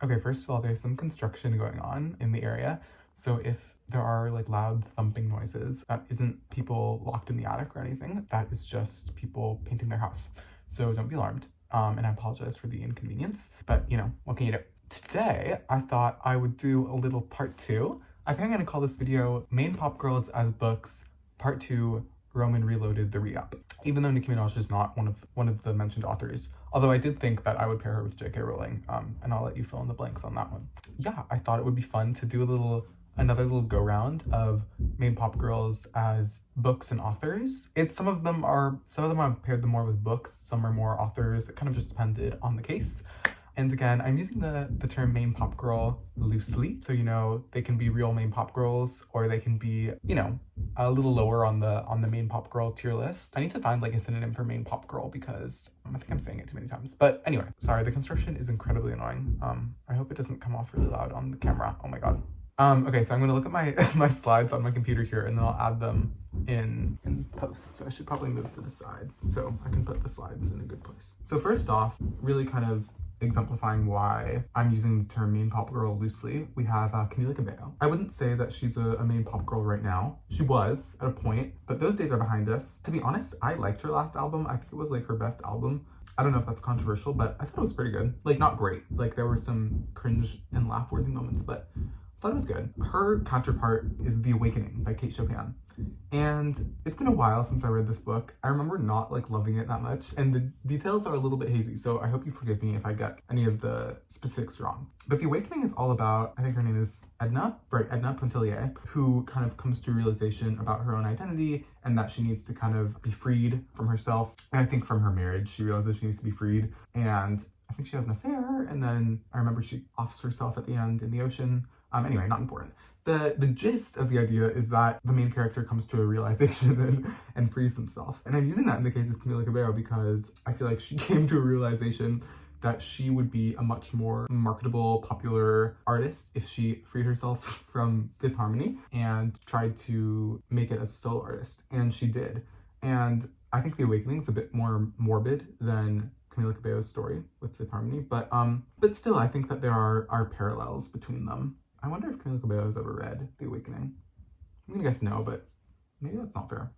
Okay, first of all, there's some construction going on in the area. So if there are like loud thumping noises, that isn't people locked in the attic or anything. That is just people painting their house. So don't be alarmed. And I apologize for the inconvenience, but you know, what can you do? Today, I thought I would do a little part 2. I think I'm gonna call this video Main Pop Girls as Books, Part 2, Roman Reloaded, the Re-Up. Even though Nicki Minaj is not one of the mentioned authors, although I did think that I would pair her with J.K. Rowling, and I'll let you fill in the blanks on that one. Yeah, I thought it would be fun to do another little go round of main pop girls as books and authors. Some of them I've paired them more with books, some are more authors. It kind of just depended on the case. And again, I'm using the term main pop girl loosely. So, you know, they can be real main pop girls, or they can be, you know, a little lower on the main pop girl tier list. I need to find like a synonym for main pop girl because I think I'm saying it too many times. But anyway, sorry, the construction is incredibly annoying. I hope it doesn't come off really loud on the camera. Oh my God. Okay, so I'm gonna look at my my slides on my computer here, and then I'll add them in post. So I should probably move to the side so I can put the slides in a good place. So first off, really kind of exemplifying why I'm using the term main pop girl loosely, we have Camila Cabello. I wouldn't say that she's a main pop girl right now. She was at a point, but those days are behind us. To be honest, I liked her last album. I think it was like her best album. I don't know if that's controversial, but I thought it was pretty good. Like, not great. Like, there were some cringe and laugh-worthy moments, but I thought it was good. Her counterpart is The Awakening by Kate Chopin. And it's been a while since I read this book. I remember not like loving it that much, and the details are a little bit hazy, so I hope you forgive me if I get any of the specifics wrong. But The Awakening is all about, I think her name is Edna, right, Edna Pontellier, who kind of comes to a realization about her own identity and that she needs to kind of be freed from herself. And I think from her marriage, she realizes she needs to be freed, and I think she has an affair, and then I remember she offs herself at the end in the ocean. Anyway, not important. The gist of the idea is that the main character comes to a realization and frees himself. And I'm using that in the case of Camila Cabello because I feel like she came to a realization that she would be a much more marketable, popular artist if she freed herself from Fifth Harmony and tried to make it as a solo artist. And she did. And I think The Awakening is a bit more morbid than Camila Cabello's story with Fifth Harmony, but still, I think that there are parallels between them. I wonder if Camila Cabello has ever read The Awakening. I'm gonna guess no, but maybe that's not fair.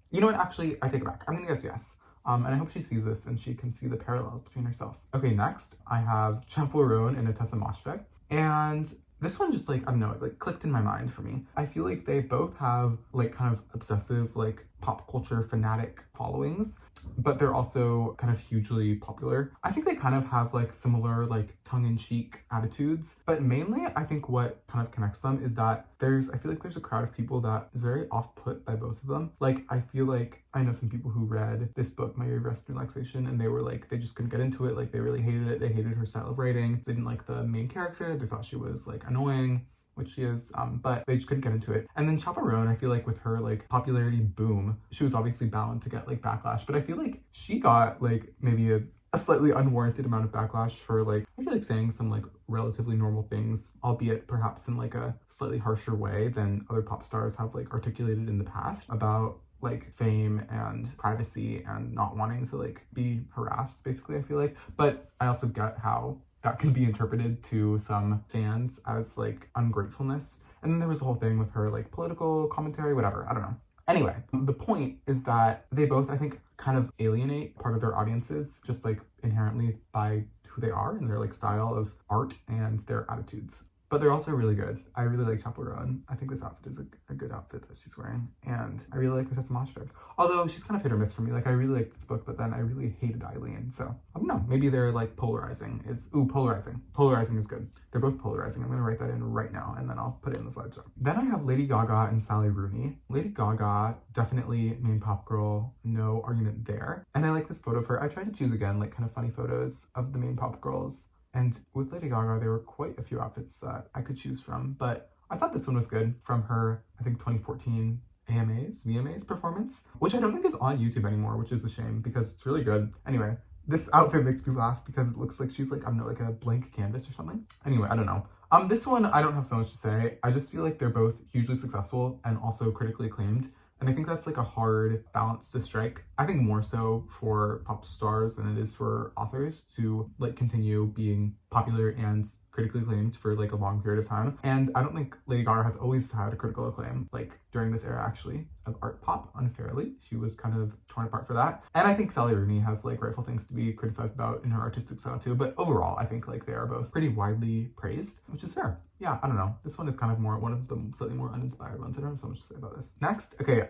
You know what? Actually, I take it back. I'm gonna guess yes. And I hope she sees this and she can see the parallels between herself. Okay, next I have Chappell, Roan, and Ottessa moshfegh. And this one just like, I don't know, it like clicked in my mind for me. I feel like they both have like kind of obsessive like pop culture fanatic followings, but they're also kind of hugely popular. I think they kind of have like similar like tongue-in-cheek attitudes, but mainly I think what kind of connects them is that I feel like there's a crowd of people that is very off-put by both of them. Like, I feel like I know some people who read this book, My Year of Rest and Relaxation, and they were like, they just couldn't get into it. Like, they really hated it. They hated her style of writing. They didn't like the main character. They thought she was like annoying, which she is, but they just couldn't get into it. And then Chappell, I feel like with her like popularity boom, she was obviously bound to get like backlash, but I feel like she got like maybe a slightly unwarranted amount of backlash for like, I feel like saying some like relatively normal things, albeit perhaps in like a slightly harsher way than other pop stars have like articulated in the past about like fame and privacy and not wanting to like be harassed, basically, I feel like. But I also get how that can be interpreted to some fans as like ungratefulness. And then there was a whole thing with her like political commentary, whatever, I don't know. Anyway, the point is that they both, I think, kind of alienate part of their audiences just like inherently by who they are and their like style of art and their attitudes. But they're also really good. I really like Chappell Roan. I think this outfit is a good outfit that she's wearing. And I really like Ottessa moshfegh. Although she's kind of hit or miss for me. Like, I really like this book, but then I really hated Eileen. So, I don't know. Maybe they're like polarizing. Polarizing. Polarizing is good. They're both polarizing. I'm going to write that in right now, and then I'll put it in the slideshow. Then I have Lady Gaga and Sally Rooney. Lady Gaga, definitely main pop girl. No argument there. And I like this photo of her. I tried to choose, again, like kind of funny photos of the main pop girls. And with Lady Gaga, there were quite a few outfits that I could choose from, but I thought this one was good from her, I think, 2014 VMAs performance, which I don't think is on YouTube anymore, which is a shame because it's really good. Anyway, this outfit makes me laugh because it looks like she's like, I don't know, like a blank canvas or something. Anyway, I don't know. This one, I don't have so much to say. I just feel like they're both hugely successful and also critically acclaimed. And I think that's like a hard balance to strike. I think more so for pop stars than it is for authors to like continue being popular and critically acclaimed for like a long period of time. And I don't think Lady Gaga has always had a critical acclaim, like during this era actually of art pop, unfairly. She was kind of torn apart for that. And I think Sally Rooney has like rightful things to be criticized about in her artistic style too. But overall, I think like they are both pretty widely praised, which is fair. Yeah, I don't know. This one is kind of more one of the slightly more uninspired ones. I don't have so much to say about this. Next, okay,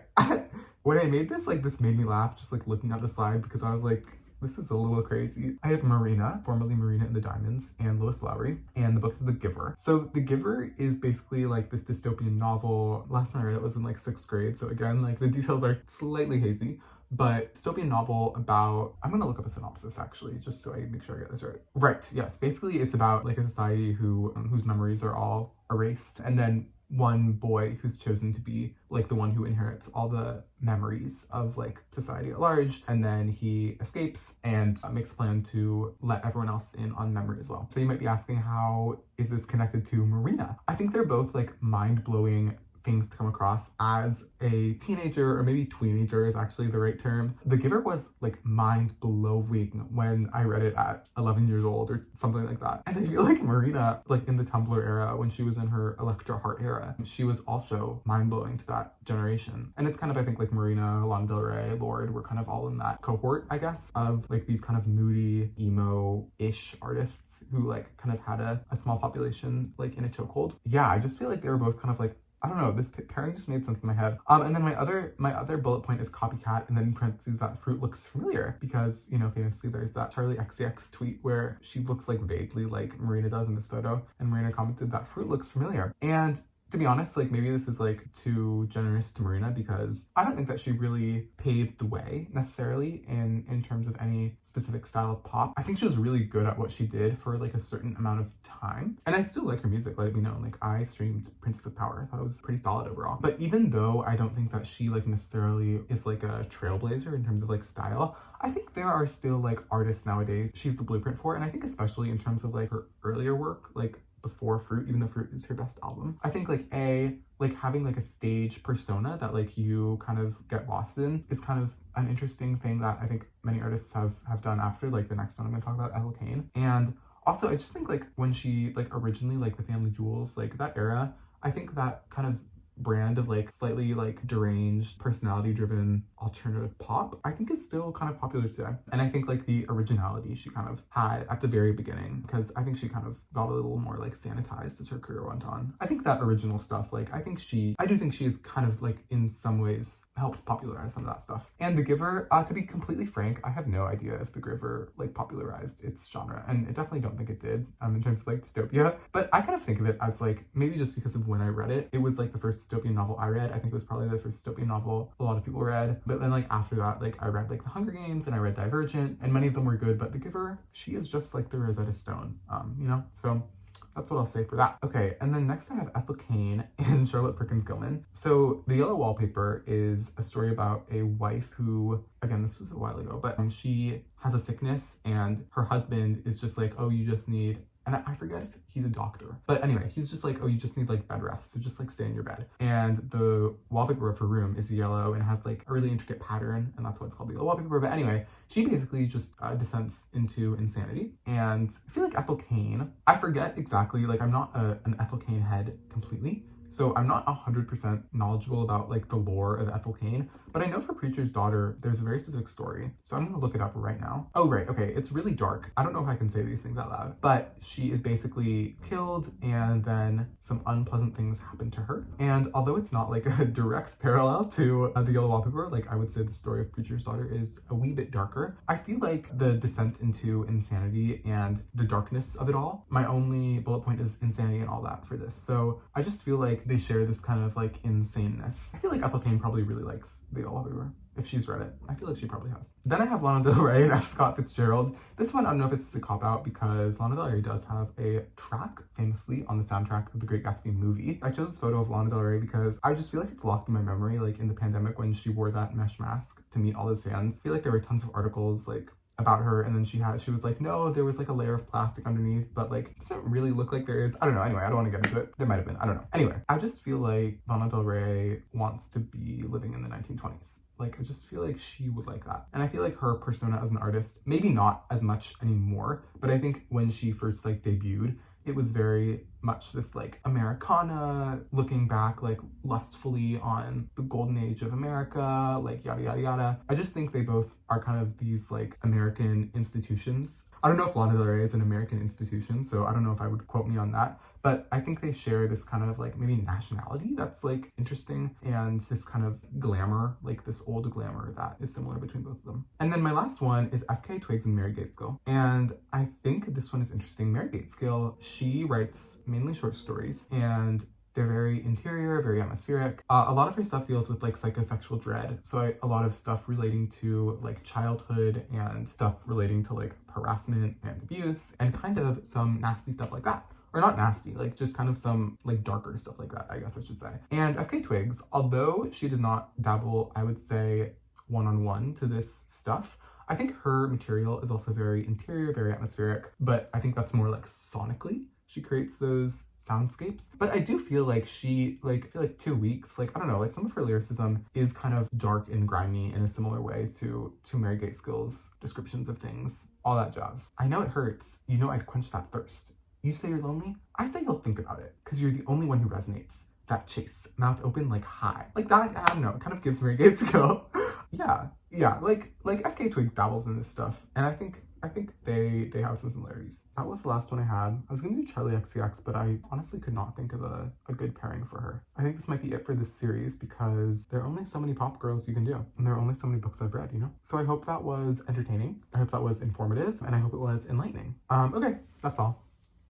when I made this, like this made me laugh just like looking at the slide because I was like, this is a little crazy. I have Marina, formerly Marina and the Diamonds, and Lois Lowry, and the book is The Giver. So The Giver is basically like this dystopian novel. Last time I read it was in like 6th grade, so again, like the details are slightly hazy, but dystopian novel about, I'm gonna look up a synopsis actually, just so I make sure I get this right. Right, yes, basically it's about like a society whose memories are all erased, and then one boy who's chosen to be like the one who inherits all the memories of like society at large, and then he escapes and makes a plan to let everyone else in on memory as well. So you might be asking, how is this connected to Marina? I think they're both like mind-blowing things to come across as a teenager, or maybe tweenager is actually the right term. The Giver was like mind-blowing when I read it at 11 years old or something like that. And I feel like Marina, like in the Tumblr era, when she was in her Electra Heart era, she was also mind-blowing to that generation. And it's kind of, I think like Marina, Lana Del Rey, Lorde were kind of all in that cohort, I guess, of like these kind of moody, emo-ish artists who like kind of had a small population like in a chokehold. Yeah, I just feel like they were both kind of like, I don't know, this pairing just made sense in my head. And then my other bullet point is copycat, and then in parentheses that fruit looks familiar, because, you know, famously there's that Charlie XCX tweet where she looks like vaguely like Marina does in this photo, and Marina commented that fruit looks familiar. And to be honest, like maybe this is like too generous to Marina, because I don't think that she really paved the way necessarily in terms of any specific style of pop. I think she was really good at what she did for like a certain amount of time. And I still like her music, let it be known. Like I streamed Princess of Power. I thought it was pretty solid overall. But even though I don't think that she like necessarily is like a trailblazer in terms of like style, I think there are still like artists nowadays she's the blueprint for. And I think especially in terms of like her earlier work, like before Fruit, even though Fruit is her best album, I think like having like a stage persona that like you kind of get lost in is kind of an interesting thing that I think many artists have done after like the next one I'm gonna talk about, Ethel Cain. And also I just think like when she like originally like the Family Jewels, like that era, I think that kind of brand of like slightly like deranged, personality driven alternative pop, I think is still kind of popular today. And I think like the originality she kind of had at the very beginning, because I think she kind of got a little more like sanitized as her career went on. I think that original stuff, like I do think she is kind of like in some ways helped popularize some of that stuff. And The Giver, to be completely frank, I have no idea if The Giver like popularized its genre, and I definitely don't think it did in terms of like dystopia. But I kind of think of it as like, maybe just because of when I read it, it was like the first dystopian novel I read. I think it was probably the first dystopian novel a lot of people read. But then like after that, like I read like The Hunger Games and I read Divergent, and many of them were good, but The Giver, she is just like the Rosetta Stone, you know? So that's what I'll say for that. Okay, and then next I have Ethel Cain and Charlotte Perkins Gilman. So The Yellow Wallpaper is a story about a wife who, again, this was a while ago, but she has a sickness and her husband is just like, oh, you just need, and I forget if he's a doctor, but anyway, he's just like, oh, you just need like bed rest, so just like stay in your bed. And the wallpaper of her room is yellow and it has like a really intricate pattern, and that's why it's called the yellow wallpaper. But anyway, she basically just descends into insanity. And I feel like Ethel Cain, I forget exactly, like I'm not an Ethel Cain head completely, so I'm not 100% knowledgeable about like the lore of Ethel Cain, but I know for Preacher's Daughter, there's a very specific story. So I'm gonna look it up right now. Oh, right, okay, it's really dark. I don't know if I can say these things out loud, but she is basically killed and then some unpleasant things happen to her. And although it's not like a direct parallel to The Yellow Wallpaper, like I would say the story of Preacher's Daughter is a wee bit darker. I feel like the descent into insanity and the darkness of it all, my only bullet point is insanity and all that for this. So I just feel like they share this kind of like insaneness. I feel like Ethel Cain probably really likes The Yellow Wallpaper. If she's read it, I feel like she probably has. Then I have Lana Del Rey and F. Scott Fitzgerald. This one, I don't know if it's a cop-out, because Lana Del Rey does have a track famously on the soundtrack of the Great Gatsby movie. I chose this photo of Lana Del Rey because I just feel like it's locked in my memory, like in the pandemic when she wore that mesh mask to meet all those fans. I feel like there were tons of articles like about her, and then she was like, no, there was like a layer of plastic underneath, but like it doesn't really look like there is. I don't know. Anyway, I don't want to get into it. There might have been. I don't know. Anyway, I just feel like Lana Del Rey wants to be living in the 1920s. Like, I just feel like she would like that. And I feel like her persona as an artist, maybe not as much anymore, but I think when she first like debuted, it was very much this like Americana, looking back like lustfully on the golden age of America, like yada yada yada. I just think they both are kind of these like American institutions. I don't know if Lana Del Rey is an American institution, so I don't know if I would quote me on that, but I think they share this kind of like maybe nationality that's like interesting, and this kind of glamour, like this old glamour that is similar between both of them. And then my last one is FK Twigs and Mary Gaitskill. And I think this one is interesting. Mary Gaitskill, she writes mainly short stories, and they're very interior, very atmospheric. A lot of her stuff deals with like psychosexual dread. So a lot of stuff relating to like childhood and stuff relating to like harassment and abuse, and kind of some nasty stuff like that. Or not nasty, like just kind of some like darker stuff like that, I guess I should say. And FK Twigs, although she does not dabble, I would say, one-on-one to this stuff, I think her material is also very interior, very atmospheric, but I think that's more like sonically. She creates those soundscapes. But I do feel like she, like, I feel like 2 weeks, like, I don't know, like some of her lyricism is kind of dark and grimy in a similar way to Mary Gaitskill's descriptions of things, all that jazz. I know it hurts. You know I'd quench that thirst. You say you're lonely? I say you'll think about it, because you're the only one who resonates. That chase, mouth open like hi. Like that, I don't know, it kind of gives Mary Gaitskill. yeah, like FK Twigs dabbles in this stuff, and I think they have some similarities. That was the last one I had. I was gonna do Charlie XCX, but I honestly could not think of a good pairing for her. I think this might be it for this series, because there are only so many pop girls you can do, and there are only so many books I've read, you know? So I hope that was entertaining, I hope that was informative, and I hope it was enlightening. Okay, that's all.